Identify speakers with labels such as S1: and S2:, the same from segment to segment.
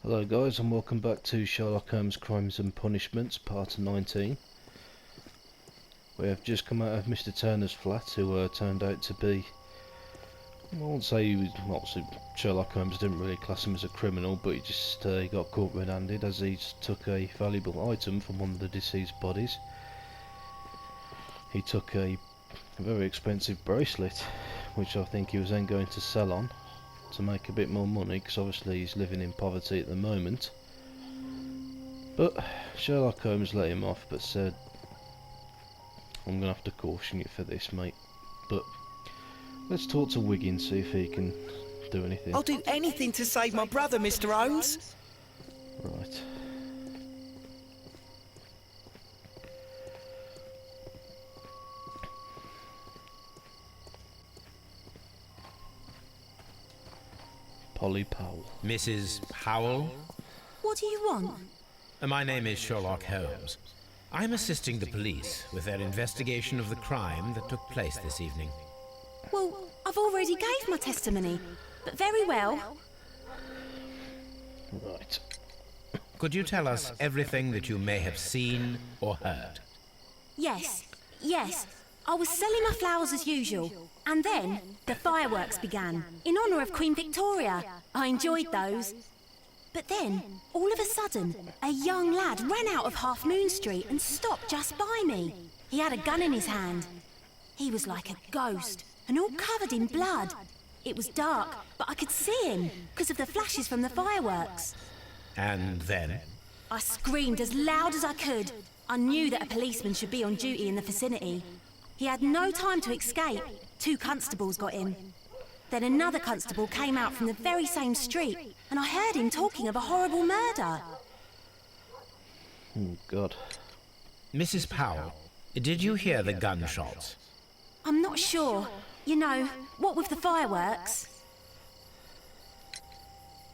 S1: Hello guys, and welcome back to Sherlock Holmes Crimes and Punishments, part 19. We have just come out of Mr. Turner's flat, who turned out to be, I won't say he was, obviously Sherlock Holmes didn't really class him as a criminal, but he got caught red-handed as he took a valuable item from one of the deceased bodies. He took a very expensive bracelet, which I think he was then going to sell on to make a bit more money, because obviously he's living in poverty at the moment. But Sherlock Holmes let him off, but said, I'm going to have to caution you for this, mate. But let's talk to Wiggins, see if he can do anything.
S2: I'll do anything to save my brother, Mr. Holmes.
S1: Right. Polly Powell.
S3: Mrs. Powell?
S4: What do you want?
S3: My name is Sherlock Holmes. I'm assisting the police with their investigation of the crime that took place this evening.
S4: Well, I've already gave my testimony, but very well.
S1: Right.
S3: Could you tell us everything that you may have seen or heard?
S4: Yes. I was selling my flowers as usual, and then the fireworks began, in honour of Queen Victoria. I enjoyed those. But then, all of a sudden, a young lad ran out of Half Moon Street and stopped just by me. He had a gun in his hand. He was like a ghost, and all covered in blood. It was dark, but I could see him, because of the flashes from the fireworks.
S3: And then?
S4: I screamed as loud as I could. I knew that a policeman should be on duty in the vicinity. He had no time to escape. 2 constables got him. Then another constable came out from the very same street, and I heard him talking of a horrible murder.
S1: Oh, God.
S3: Mrs. Powell, did you hear the gunshots?
S4: I'm not sure. You know, what with the fireworks?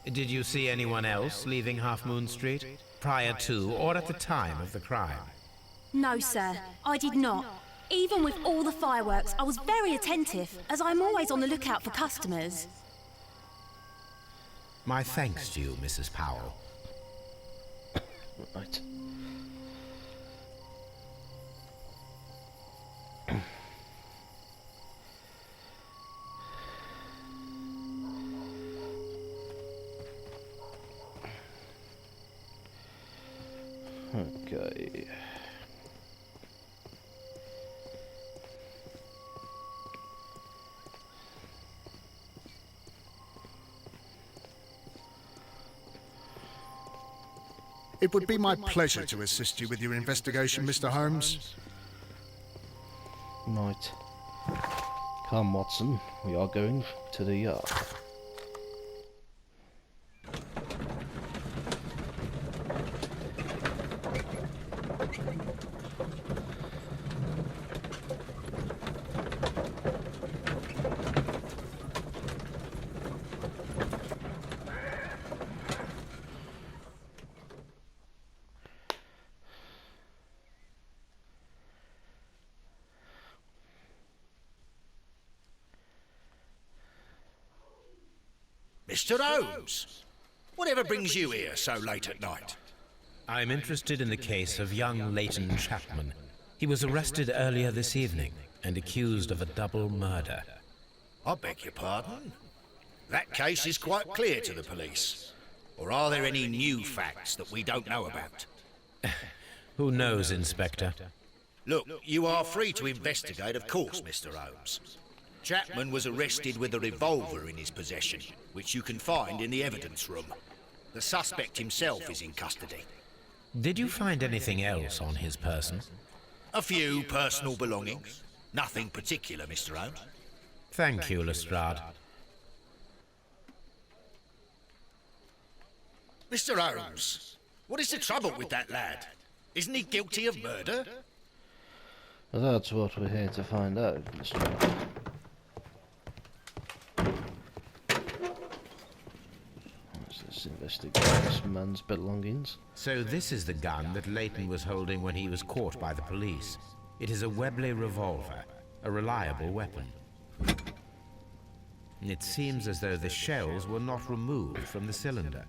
S3: Did you see anyone else leaving Half Moon Street, prior to or at the time of the crime?
S4: No, sir, I did not. Even with all the fireworks, I was very attentive, as I'm always on the lookout for customers.
S3: My thanks to you, Mrs. Powell.
S1: Right. Okay.
S5: It would be my pleasure to assist you with your investigation, Mr. Holmes.
S1: Right. Come, Watson. We are going to the yard.
S6: Mr. Holmes, whatever brings you here so late at night?
S3: I'm interested in the case of young Leighton Chapman. He was arrested earlier this evening and accused of a double murder.
S6: I beg your pardon? That case is quite clear to the police. Or are there any new facts that we don't know about?
S3: Who knows, Inspector?
S6: Look, you are free to investigate, of course, Mr. Holmes. Chapman was arrested with a revolver in his possession, which you can find in the evidence room. The suspect himself is in custody.
S3: Did you find anything else on his person?
S6: A few personal belongings. Nothing particular, Mr. Holmes.
S3: Thank you, Lestrade.
S6: Mr. Holmes, what is the trouble with that lad? Isn't he guilty of murder?
S1: Well, that's what we're here to find out, Mr. Let's investigate this man's belongings.
S3: So this is the gun that Leighton was holding when he was caught by the police. It is a Webley revolver, a reliable weapon. It seems as though the shells were not removed from the cylinder.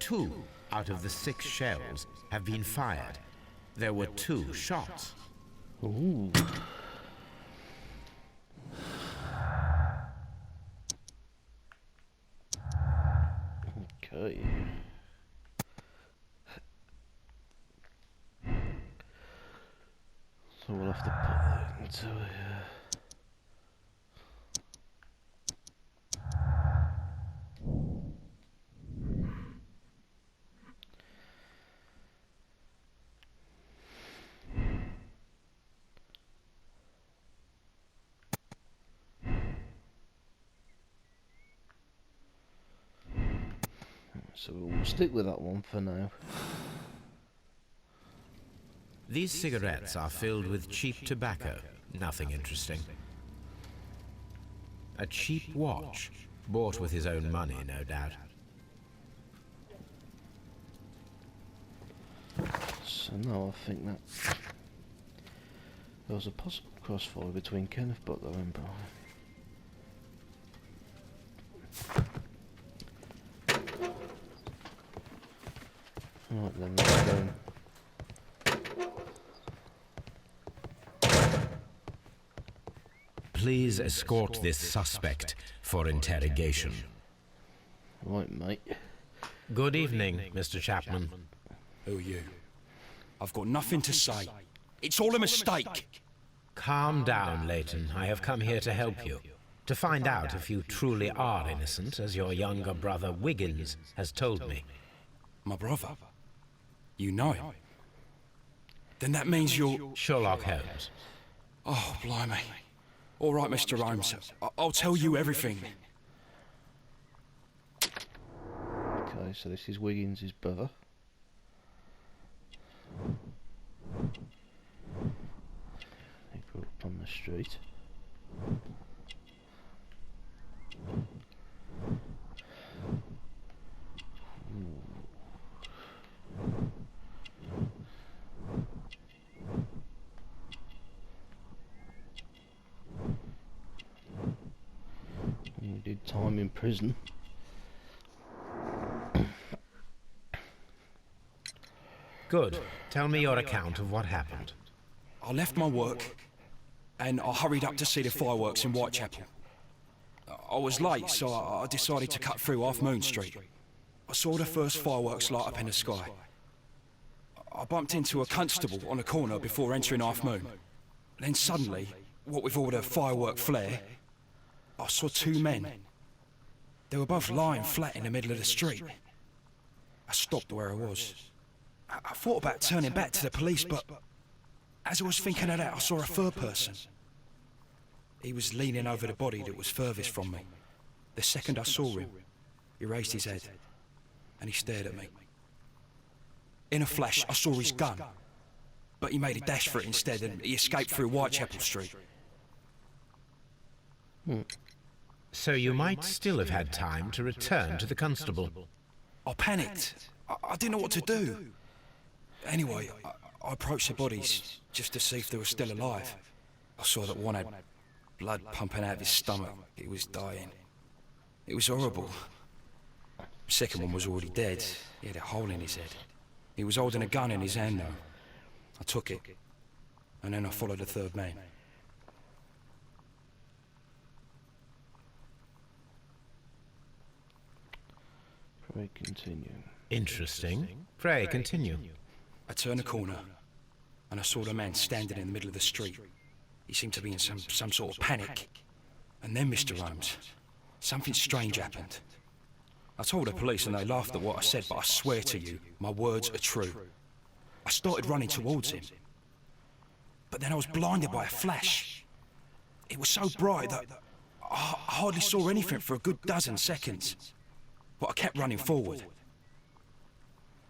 S3: 2 out of the 6 shells have been fired. There were 2 shots.
S1: Ooh. Okay. So we'll have to put that into here. So we'll stick with that one for now.
S3: These cigarettes are filled with cheap tobacco. Nothing interesting. A cheap watch, bought with his own money, no doubt.
S1: So now I think that there was a possible crossfire between Kenneth Butler and Brian. Right then, let's go.
S3: Please escort this suspect for interrogation.
S1: Right, mate.
S3: Good evening, Mr. Chapman.
S7: Who are you? I've got nothing to say. It's all a mistake.
S3: Calm down, Leighton. I have come here to help you. To find out if you truly are innocent, as your younger brother Wiggins has told me.
S7: My brother? You know him? Then that means you're...
S3: Sherlock Holmes.
S7: Oh, blimey. All right, Mr. Holmes. I'll tell you everything.
S1: Okay, so this is Wiggins' brother. He grew up on the street. He did time in prison.
S3: Good. Tell me your account of what happened.
S7: I left my work, and I hurried up to see the fireworks in Whitechapel. I was late, so I decided to cut through Half Moon Street. I saw the first fireworks light up in the sky. I bumped into a constable on a corner before entering Half Moon. Then suddenly, what with all the firework flare, I saw 2 men. They were both lying flat in the middle of the street. I stopped where I was. I thought about turning back to the police, but as I was thinking of that, I saw a third person. He was leaning over the body that was furthest from me. The second I saw him, he raised his head, and he stared at me. In a flash, I saw his gun, but he made a dash for it instead, and he escaped through Whitechapel Street.
S3: So you might still have had time to return to the constable.
S7: I panicked. I didn't know what to do. Anyway, I approached the bodies just to see if they were still alive. I saw that one had blood pumping out of his stomach. He was dying. It was horrible. The second one was already dead. He had a hole in his head. He was holding a gun in his hand, though. I took it, and then I followed the third man.
S1: Pray continue.
S3: Interesting. Pray continue.
S7: I turned a corner, and I saw the man standing in the middle of the street. He seemed to be in some sort of panic. And then, Mr. Holmes, something strange happened. I told the police and they laughed at what I said, but I swear to you, my words are true. I started running towards him. But then I was blinded by a flash. It was so bright that I hardly saw anything for a good dozen seconds. But I kept running forward.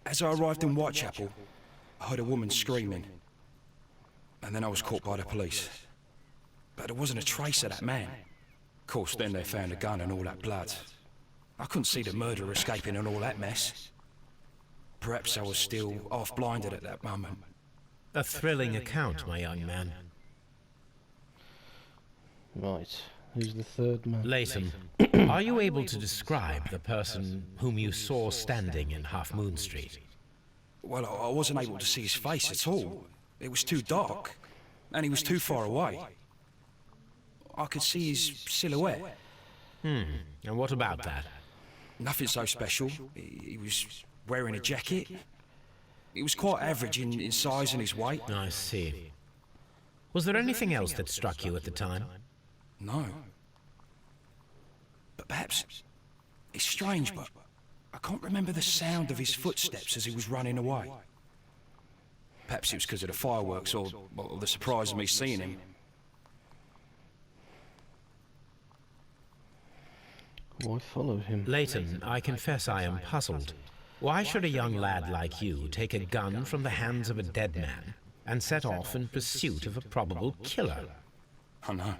S7: As I arrived in Whitechapel, I heard a woman screaming. And then I was caught by the police. But there wasn't a trace of that man. Of course, then they found a gun and all that blood. I couldn't see the murderer escaping and all that mess. Perhaps I was still half-blinded at that moment.
S3: A thrilling account, my young man.
S1: Right, Who's the third man?
S3: Leighton, are you able to describe the person whom you saw standing in Half Moon Street?
S7: Well, I wasn't able to see his face at all. It was too dark, and he was too far away. I could see his silhouette.
S3: And what about that?
S7: Nothing so special. He was wearing a jacket. He was quite average in size and his weight.
S3: I see. Was there anything else that struck you at the time?
S7: No. But perhaps... It's strange, but I can't remember the sound of his footsteps as he was running away. Perhaps it was because of the fireworks or the surprise of me seeing him.
S1: Why follow him?
S3: Leighton, I confess I am puzzled. Why should a young lad like you take a gun from the hands of a dead man and set off in pursuit of a probable killer?
S7: I know.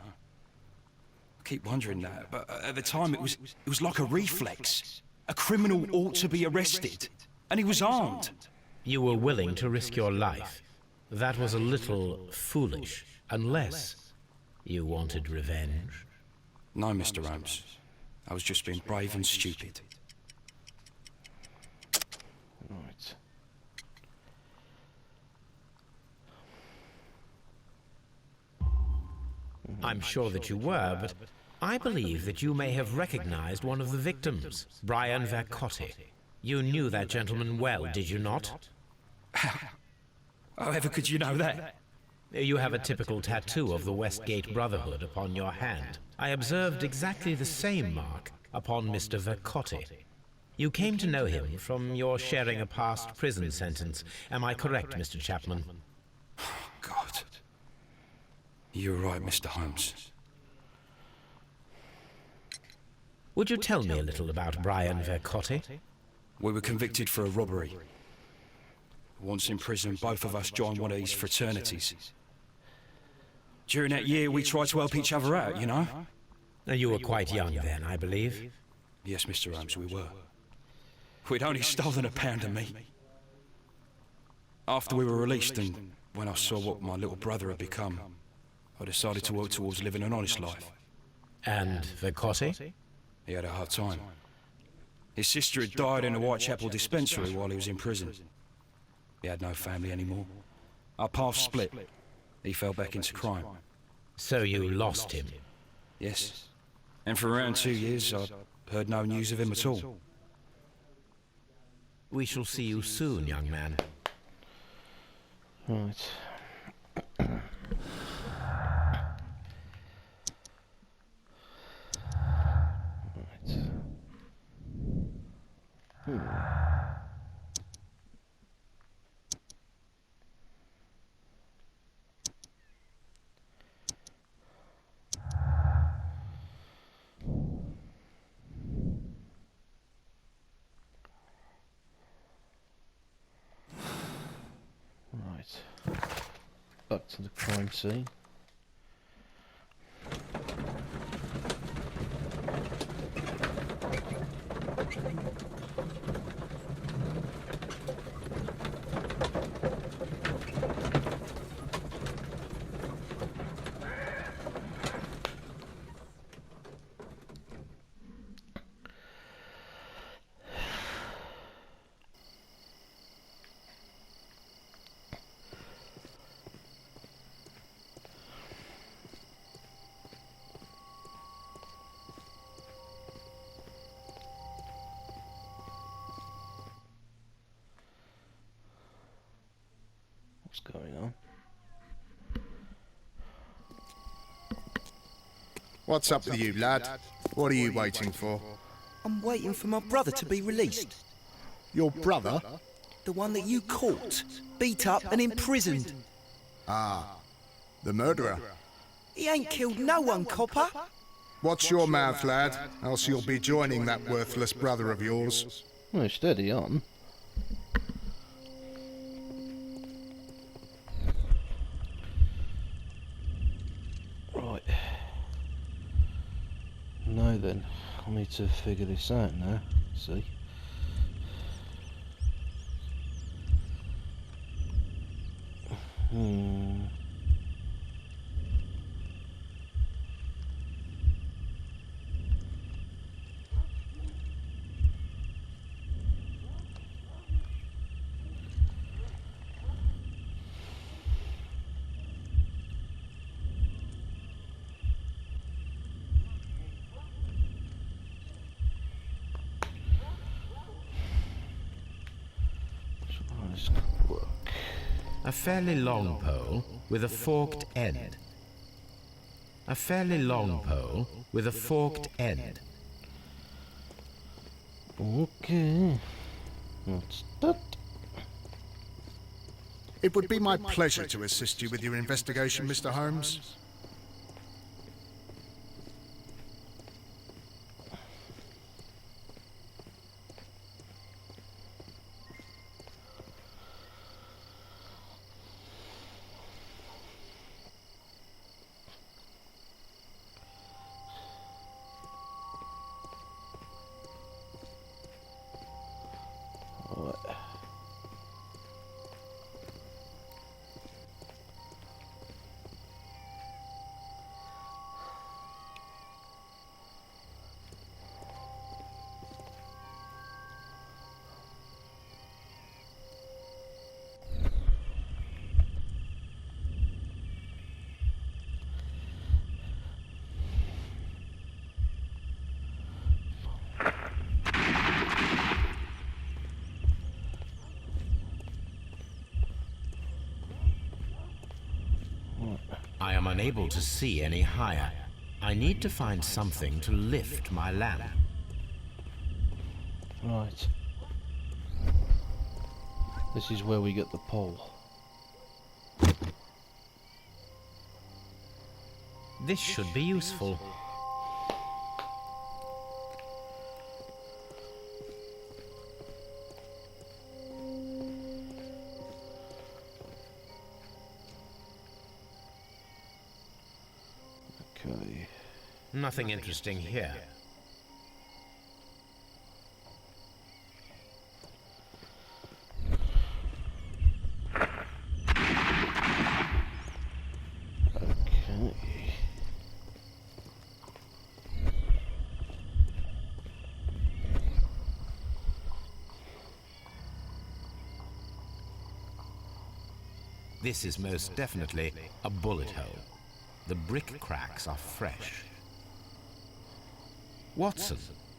S7: I keep wondering that, but at the time it was like a reflex. A criminal ought to be arrested, and he was armed.
S3: You were willing to risk your life. That was a little foolish, unless you wanted revenge.
S7: No, Mr. Holmes. I was just being brave and stupid.
S1: Right.
S3: I'm sure that you were, but I believe that you may have recognized one of the victims, Brian Vercotti. You knew that gentleman well, did you not?
S7: However could you know that?
S3: You have a typical tattoo of the Westgate Brotherhood upon your hand. I observed exactly the same mark upon Mr. Vercotti. You came to know him from your sharing a past prison sentence. Am I correct, Mr. Chapman?
S7: God. You're right, Mr. Holmes.
S3: Would you tell me a little about Brian Vercotti?
S7: We were convicted for a robbery. Once in prison, both of us joined one of these fraternities. During that year, we tried to help each other out, you know?
S3: You were quite young then, I believe.
S7: Yes, Mr. Holmes, we were. We'd only stolen a pound of meat. After we were released, and when I saw what my little brother had become, I decided to work towards living an honest life.
S3: And Vercotti?
S7: He had a hard time. His sister had died in a Whitechapel dispensary while he was in prison. He had no family anymore. Our paths split. He fell back into crime.
S3: So you lost him?
S7: Yes. And for around 2 years, I heard no news of him at all.
S3: We shall see you soon, young man.
S1: Right. Right. Back to the crime scene. What's going on?
S5: What's up with you, lad? What are you waiting for?
S2: I'm waiting for my brother to be released.
S5: Your brother?
S2: The one that you caught, beat up and imprisoned.
S5: Ah, the murderer.
S2: He ain't killed no one, copper.
S5: Watch your mouth, lad, else you'll be joining that worthless brother of yours.
S1: Oh, steady on. Right. Now then, I need to figure this out now. See?
S3: A fairly long pole with a forked end. A fairly long pole with a forked end.
S1: Okay. What's that?
S5: It would be my pleasure to assist you with your investigation, Mr. Holmes.
S3: I am unable to see any higher. I need to find something to lift my lamp.
S1: Right. This is where we get the pole.
S3: This should be useful.
S1: Okay.
S3: Nothing interesting here.
S1: Okay.
S3: This is most definitely a bullet hole. The brick cracks are fresh. Watson,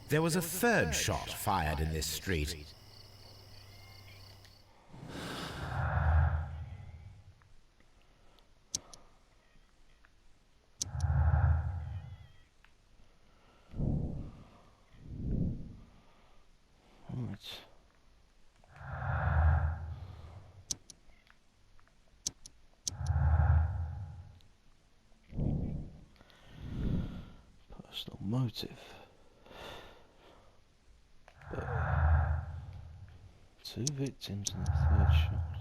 S3: there was a third shot fired in this street.
S1: Right. Personal motive. But 2 victims in the third shot.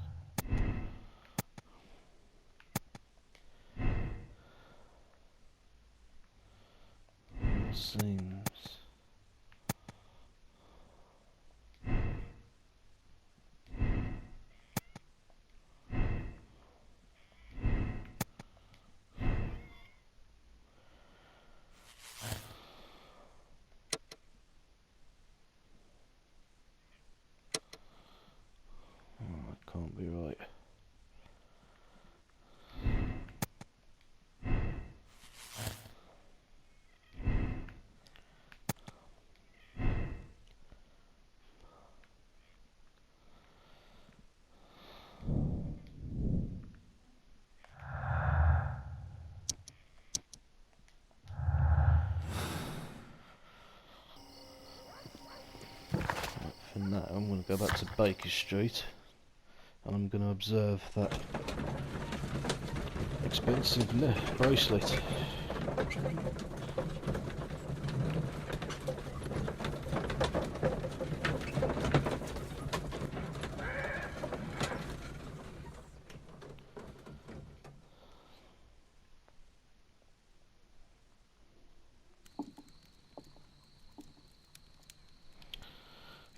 S1: It seems. That can't be right. For now, I'm going to go back to Baker Street and I'm going to observe that expensive bracelet.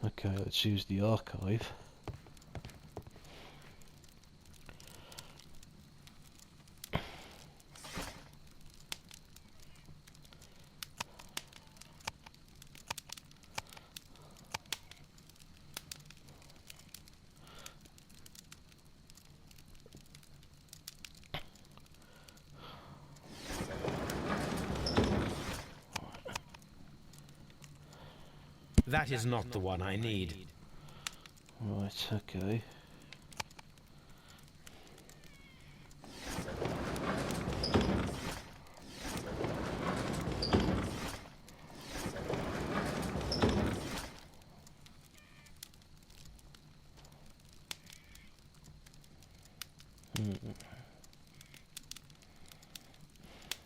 S1: Okay, let's use the archive.
S3: That is not the one I need.
S1: Right, okay.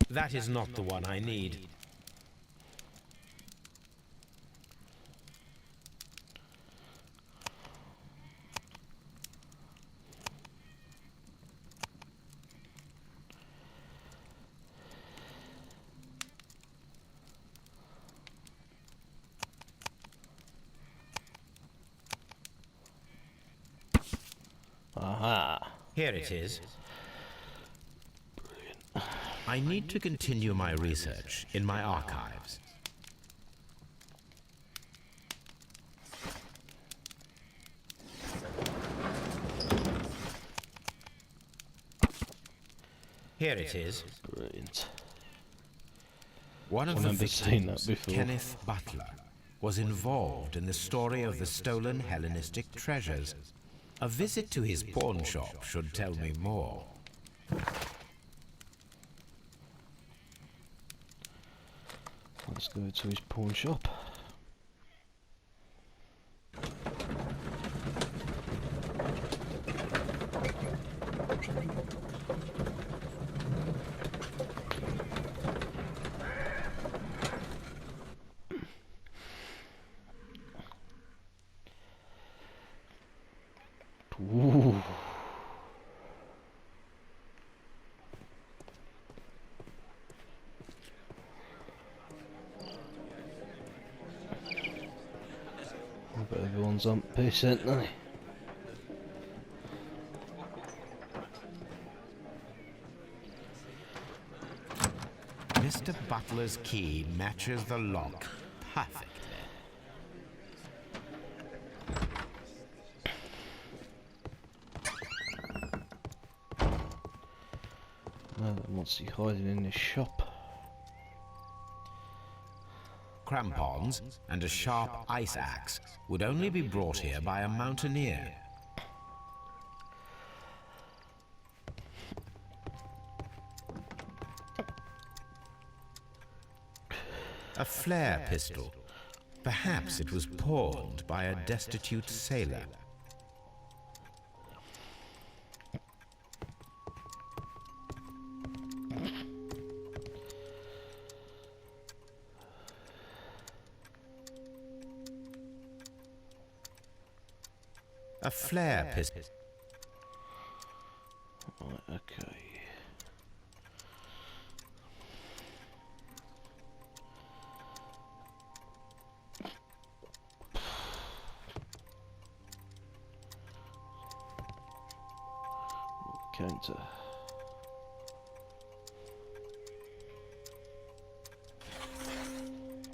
S3: That is not the one I need.
S1: Aha.
S3: Here it is. I need to continue my research in my archives. Here it is.
S1: Brilliant.
S3: One of
S1: I've
S3: the
S1: never seen that
S3: victims,
S1: before.
S3: Kenneth Butler, was involved in the story of the stolen Hellenistic treasures. A visit to his pawn shop should tell me more.
S1: Let's go to his pawn shop. Ooh. But everyone's on piss, ain't they?
S3: Mr. Butler's key matches the lock perfectly.
S1: What's he hiding in his shop?
S3: Crampons and a sharp ice axe would only be brought here by a mountaineer. A flare pistol. Perhaps it was pawned by a destitute sailor. A flare pistol.
S1: Right, okay. Counter.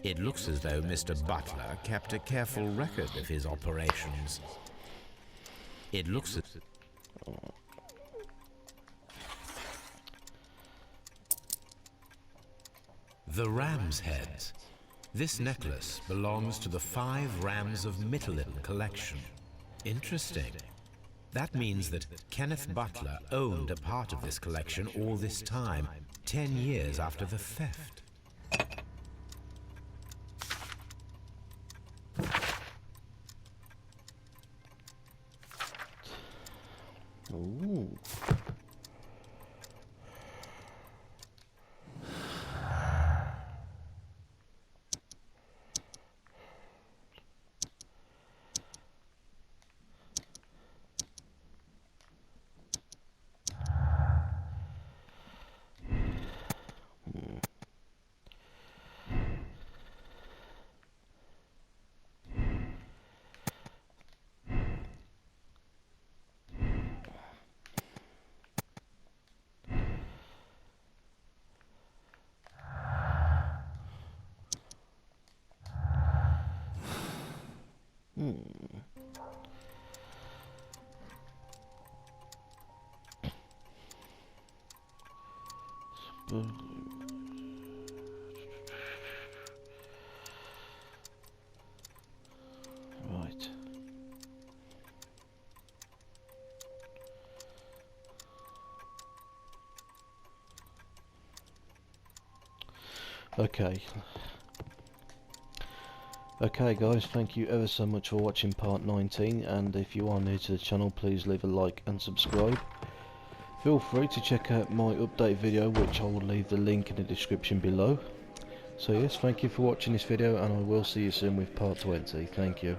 S3: It looks as though Mr. Butler kept a careful record of his operations. It looks as... The ram's heads. This necklace belongs to the 5 Rams of Mittelin collection. Interesting. That means that Kenneth Butler owned a part of this collection all this time, 10 years after the theft.
S1: Ooh. Right. Okay guys, thank you ever so much for watching part 19, and if you are new to the channel, please leave a like and subscribe. Feel free to check out my update video, which I will leave the link in the description below. So yes, thank you for watching this video, and I will see you soon with part 20. Thank you.